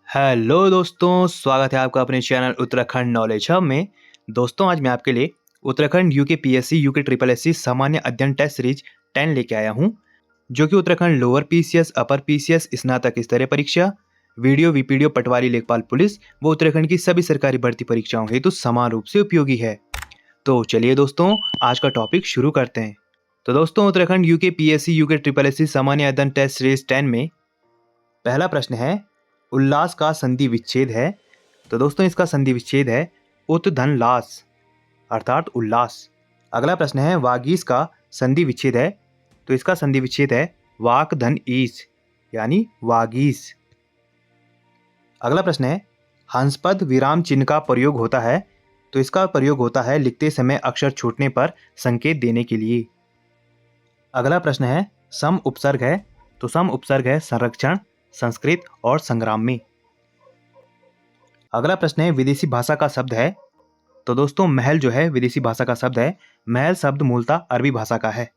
Hello दोस्तों, स्वागत है आपका अपने चैनल उत्तराखंड नॉलेज हब में। दोस्तों, आज मैं आपके लिए Uttarakhand UK PSC UK triple SC सामान्य अध्ययन टेस्ट सीरीज 10 लेके आया हूं, जो कि Uttarakhand lower PCS, upper PCS, स्नातक स्तरीय परीक्षा, वीडियो वीपीडीओ पटवारी लेखपाल पुलिस व उत्तराखंड की सभी सरकारी भर्ती परीक्षाओं हेतु समान रूप से उपयोगी है। तो चलिए दोस्तों, आज का टॉपिक शुरू करते हैं। तो दोस्तों, Uttarakhand UK PSC UK triple SC सामान्य अध्ययन टेस्ट सीरीज 10 में पहला प्रश्न है, उल्लास का संधि विच्छेद है। तो दोस्तों, इसका संधि विच्छेद है उत्धनलास अर्थात उल्लास। अगला प्रश्न है, वागीश का संधि विच्छेद है। तो इसका संधि विच्छेद है वाक धन ईस यानी वागीश। अगला प्रश्न है, हंसपद विराम चिन्ह का प्रयोग होता है। तो इसका प्रयोग होता है लिखते समय अक्षर छूटने पर संकेत देने के लिए। अगला प्रश्न है, सम उपसर्ग है। तो सम उपसर्ग है संरक्षण, संस्कृत और संग्राम में। अगला प्रश्न है, विदेशी भाषा का शब्द है। तो दोस्तों, महल जो है विदेशी भाषा का शब्द है। महल शब्द मूलतः अरबी भाषा का है।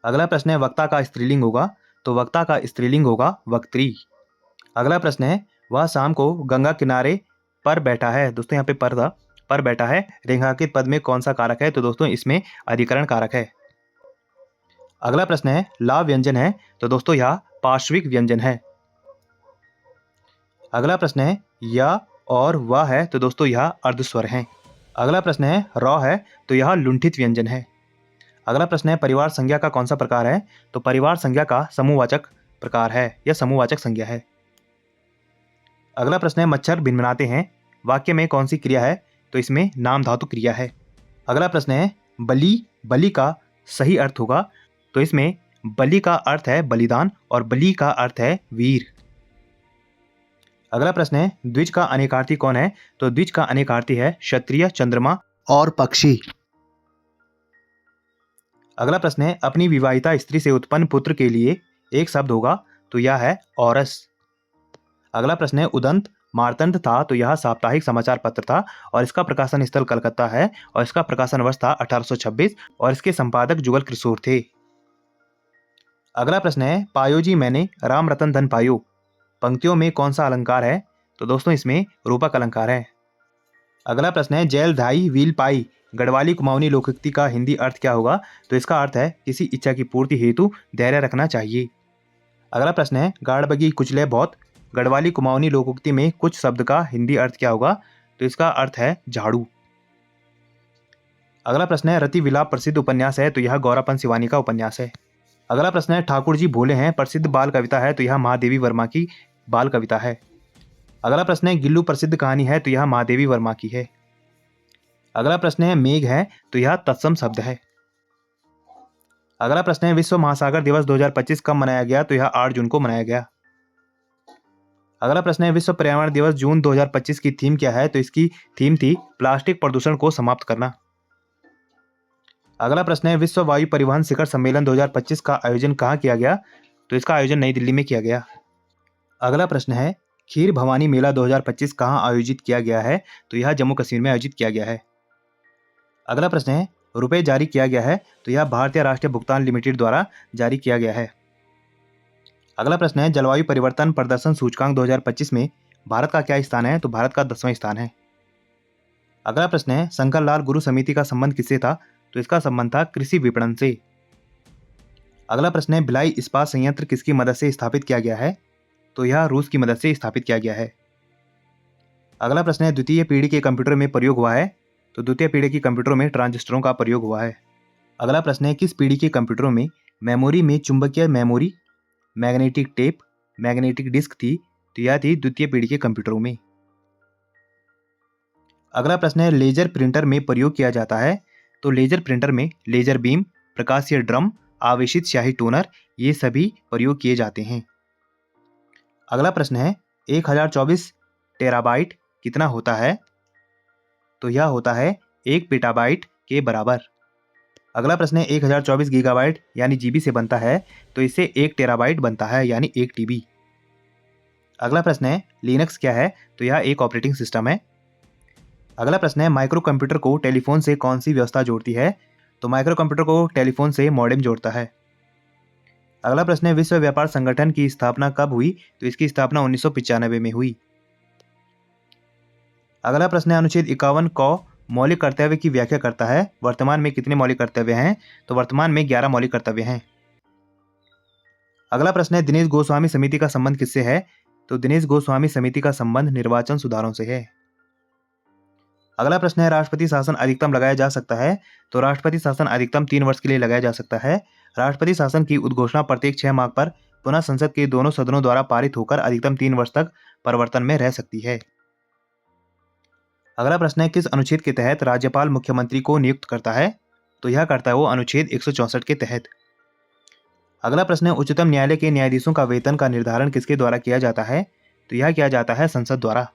अगला प्रश्न है, वक्ता का स्त्रीलिंग होगा। तो वक्ता का स्त्रीलिंग होगा वक्त्री। अगला प्रश्न है, वह शाम को गंगा किनारे पर बैठा है। दोस्तों, यहाँ पे पर बैठा है रेखांकित पद में कौन सा कारक है। तो दोस्तों, इसमें अधिकरण कारक है। अगला प्रश्न है, ला व्यंजन है। तो दोस्तों, यह पार्श्विक व्यंजन है। अगला प्रश्न है, या और वह है। तो दोस्तों, यह अर्धस्वर है। अगला प्रश्न है, रॉ है। तो यह लुंठित व्यंजन है। अगला प्रश्न है, परिवार संज्ञा का कौन सा प्रकार है। तो परिवार संज्ञा का समूहवाचक प्रकार है, यह समूहवाचक संज्ञा है। अगला प्रश्न है, मच्छर भिनभिनाते हैं वाक्य में कौन सी क्रिया है। तो इसमें नाम धातु क्रिया है। अगला प्रश्न है, बलि का सही अर्थ होगा। तो इसमें बलि का अर्थ है बलिदान और बलि का अर्थ है वीर। अगला प्रश्न है, द्विज का अनेकार्थी कौन है। तो द्विज का अनेकार्थी है क्षत्रिय, चंद्रमा और पक्षी। अगला प्रश्न है, अपनी विवाहिता स्त्री से उत्पन्न पुत्र के लिए एक शब्द होगा। तो यह है औरस। अगला प्रश्न है, उदंत मार्तंड था। तो यह साप्ताहिक समाचार पत्र था और इसका प्रकाशन स्थल कलकत्ता है और इसका प्रकाशन वर्ष था 1826 और इसके संपादक जुगल किशोर थे। अगला प्रश्न है, पायो जी मैंने राम रतन धन पायो पंक्तियों में कौन सा अलंकार है। तो दोस्तों, इसमें रूपक अलंकार है। अगला प्रश्न है, जैल धाई व्हील पाई गढ़वाली कुमाऊनी लोकोक्ति का हिंदी अर्थ क्या होगा। तो इसका अर्थ है किसी इच्छा की पूर्ति हेतु धैर्य रखना चाहिए। अगला प्रश्न है, गाड़ बगी कुचले बहुत गढ़वाली कुमाऊनी लोकोक्ति में कुछ शब्द का हिंदी अर्थ क्या होगा। तो इसका अर्थ है झाड़ू। अगला प्रश्न है, रति विलाप प्रसिद्ध उपन्यास है। तो यह गौरापन शिवानी का उपन्यास है। अगला प्रश्न है, ठाकुर जी भोले हैं प्रसिद्ध बाल कविता है। तो यह महादेवी वर्मा की बाल कविता है। अगला प्रश्न है, गिल्लू प्रसिद्ध कहानी है। तो यह महादेवी वर्मा की है। अगला प्रश्न है, मेघ है। तो यह तत्सम शब्द है। अगला प्रश्न है, विश्व महासागर दिवस 2025 कब मनाया गया। तो यह 8 जून को मनाया गया। अगला प्रश्न है, विश्व पर्यावरण दिवस जून 2025 की थीम क्या है। तो इसकी थीम थी प्लास्टिक प्रदूषण को समाप्त करना। अगला प्रश्न है, विश्व वायु परिवहन शिखर सम्मेलन 2025 का आयोजन कहाँ किया गया। तो इसका आयोजन नई दिल्ली में किया गया। अगला प्रश्न है, खीर भवानी मेला 2025 कहाँ आयोजित किया गया है। तो यह जम्मू कश्मीर में आयोजित किया गया है। अगला प्रश्न है, रुपये जारी किया गया है। तो यह भारतीय राष्ट्रीय भुगतान लिमिटेड द्वारा जारी किया गया है। अगला प्रश्न है, जलवायु परिवर्तन प्रदर्शन सूचकांक 2025 में भारत का क्या स्थान है। तो भारत का 10वां स्थान है। अगला प्रश्न है, शंकर लाल गुरु समिति का संबंध किससे था। तो इसका संबंध था कृषि विपणन से। अगला प्रश्न है, भिलाई इस्पात संयंत्र किसकी मदद से स्थापित किया गया है। तो यह रूस की मदद से स्थापित किया गया है। अगला प्रश्न है, द्वितीय पीढ़ी के कंप्यूटर में प्रयोग हुआ है। तो द्वितीय पीढ़ी के कंप्यूटरों में ट्रांजिस्टरों का प्रयोग हुआ है। अगला प्रश्न है, किस पीढ़ी के कंप्यूटरों में मेमोरी में चुंबकीय memory, magnetic tape, magnetic disk थी। तो यह थी द्वितीय पीढ़ी के कंप्यूटरों में। अगला प्रश्न है, लेजर प्रिंटर में प्रयोग किया जाता है। तो लेजर प्रिंटर में लेजर बीम, प्रकाशीय ड्रम, आवेशित स्याही टोनर ये सभी प्रयोग किए जाते हैं। अगला प्रश्न है, 1024 टेराबाइट कितना होता है। तो यह होता है 1 पेटाबाइट के बराबर। अगला प्रश्न है, 1024 गीगाबाइट यानी जीबी से बनता है। तो इससे 1 टेराबाइट बनता है यानी 1 टीबी। अगला प्रश्न है, लिनक्स क्या है। तो यह एक ऑपरेटिंग सिस्टम है। अगला प्रश्न है, माइक्रो कंप्यूटर को टेलीफोन से कौन सी व्यवस्था जोड़ती है। तो माइक्रो कंप्यूटर को टेलीफोन से मॉडेम जोड़ता है। अगला प्रश्न है, विश्व व्यापार संगठन की स्थापना कब हुई। तो इसकी स्थापना 1995 में हुई। अगला प्रश्न है अनुच्छेद 51 क मौलिक कर्तव्य की व्याख्या करता है। वर्तमान में कितने मौलिक कर्तव्य हैं? तो वर्तमान में 11 मौलिक कर्तव्य हैं। अगला प्रश्न है दिनेश गोस्वामी समिति का संबंध किससे है? तो दिनेश गोस्वामी समिति का संबंध निर्वाचन सुधारों से है। अगला प्रश्न है राष्ट्रपति शासन अधिकतम लगाया जा सकता है? तो राष्ट्रपति शासन अधिकतम 3 वर्ष के लिए लगाया जा सकता है। राष्ट्रपति शासन की उद्घोषणा प्रत्येक 6 माह पर पुनः संसद के दोनों सदनों द्वारा पारित होकर अधिकतम 3 वर्ष तक परिवर्तन में रह सकती है। अगला प्रश्न है किस अनुच्छेद के तहत राज्यपाल मुख्यमंत्री को नियुक्त करता है? तो यह करता है वो अनुच्छेद 164 के तहत। अगला प्रश्न है उच्चतम न्यायालय के न्यायाधीशों का वेतन का निर्धारण किसके द्वारा किया जाता है? तो यह किया जाता है संसद द्वारा।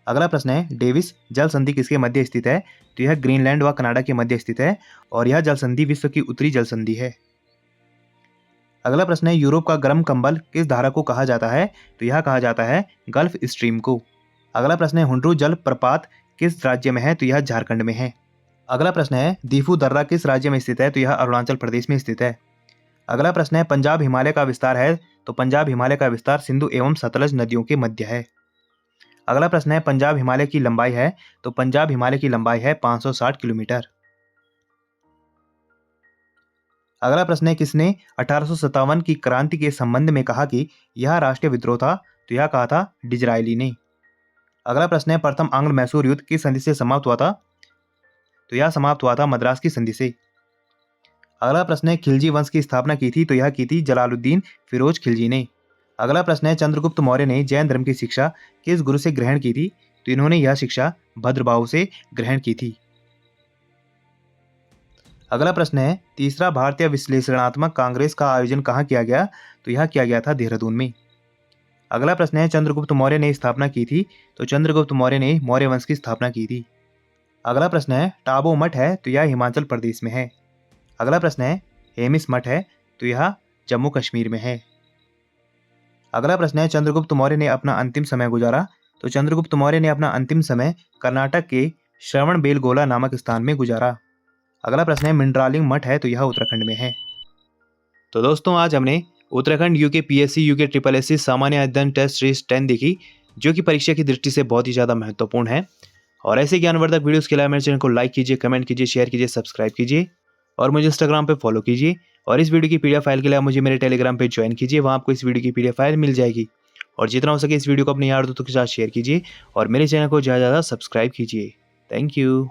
अगला प्रश्न है डेविस जल संधि किसके मध्य स्थित है? तो यह ग्रीनलैंड व कनाडा के मध्य स्थित है और यह जल संधि विश्व की उत्तरी जल संधि है। अगला प्रश्न है यूरोप का गर्म कंबल किस धारा को कहा जाता है? तो यह कहा जाता है गल्फ स्ट्रीम को। अगला प्रश्न है हुंड्रू जल प्रपात किस राज्य में है? तो यह झारखंड में है। अगला प्रश्न है दीफू दर्रा किस राज्य में स्थित है? तो यह अरुणाचल प्रदेश में स्थित है। अगला प्रश्न है पंजाब हिमालय का विस्तार है? तो पंजाब हिमालय का विस्तार सिंधु एवं सतलज नदियों के मध्य है। अगला प्रश्न है पंजाब हिमालय की लंबाई है? तो पंजाब हिमालय की लंबाई है 560 किलोमीटर। अगला प्रश्न है किसने 1857 की क्रांति के संबंध में कहा कि यह राष्ट्रीय विद्रोह था? तो यह कहा था डिजरायली ने। अगला प्रश्न है प्रथम आंग्ल मैसूर युद्ध किस संधि से समाप्त हुआ था? तो यह समाप्त हुआ था मद्रास की संधि से। अगला प्रश्न है खिलजी वंश की स्थापना की थी? तो यह की थी जलालुद्दीन फिरोज खिलजी ने। अगला प्रश्न है चंद्रगुप्त मौर्य ने जैन धर्म की शिक्षा किस गुरु से ग्रहण की थी? तो इन्होंने यह शिक्षा भद्रबाहु से ग्रहण की थी। अगला प्रश्न है तीसरा भारतीय विश्लेषणात्मक कांग्रेस का आयोजन कहाँ किया गया? तो यह किया गया था देहरादून में। अगला प्रश्न है चंद्रगुप्त मौर्य ने स्थापना की थी? तो चंद्रगुप्त मौर्य ने मौर्य वंश की स्थापना की थी। अगला प्रश्न है टाबो मठ है? तो यह हिमाचल प्रदेश में है। अगला प्रश्न है हेमिस मठ है? तो यह जम्मू कश्मीर में है। अगला प्रश्न है चंद्रगुप्त मौर्य ने अपना अंतिम समय गुजारा? तो चंद्रगुप्त मौर्य ने अपना अंतिम समय कर्नाटक के श्रवणबेलगोला नामक स्थान में गुजारा। अगला प्रश्न है मिंड्रालिंग मठ है? तो यह उत्तराखंड में है। तो दोस्तों आज हमने Uttarakhand UK PSC UK triple SC सामान्य अध्ययन टेस्ट सीरीज 10 देखी, जो कि परीक्षा की दृष्टि से बहुत ही ज़्यादा महत्वपूर्ण है। और ऐसे ज्ञानवर्धक वीडियोस के लिए मेरे चैनल को लाइक कीजिए, कमेंट कीजिए, शेयर कीजिए, सब्सक्राइब कीजिए और मुझे इंस्टाग्राम पे फॉलो कीजिए। और इस वीडियो की पीडीएफ फाइल के लिए आप मुझे मेरे टेलीग्राम पे ज्वाइन कीजिए, वहाँ आपको इस वीडियो की पीडीएफ फाइल मिल जाएगी। और जितना हो सके इस वीडियो को अपने यार दोस्तों के साथ शेयर कीजिए और मेरे चैनल को ज़्यादा से ज़्यादा सब्सक्राइब कीजिए। Thank you.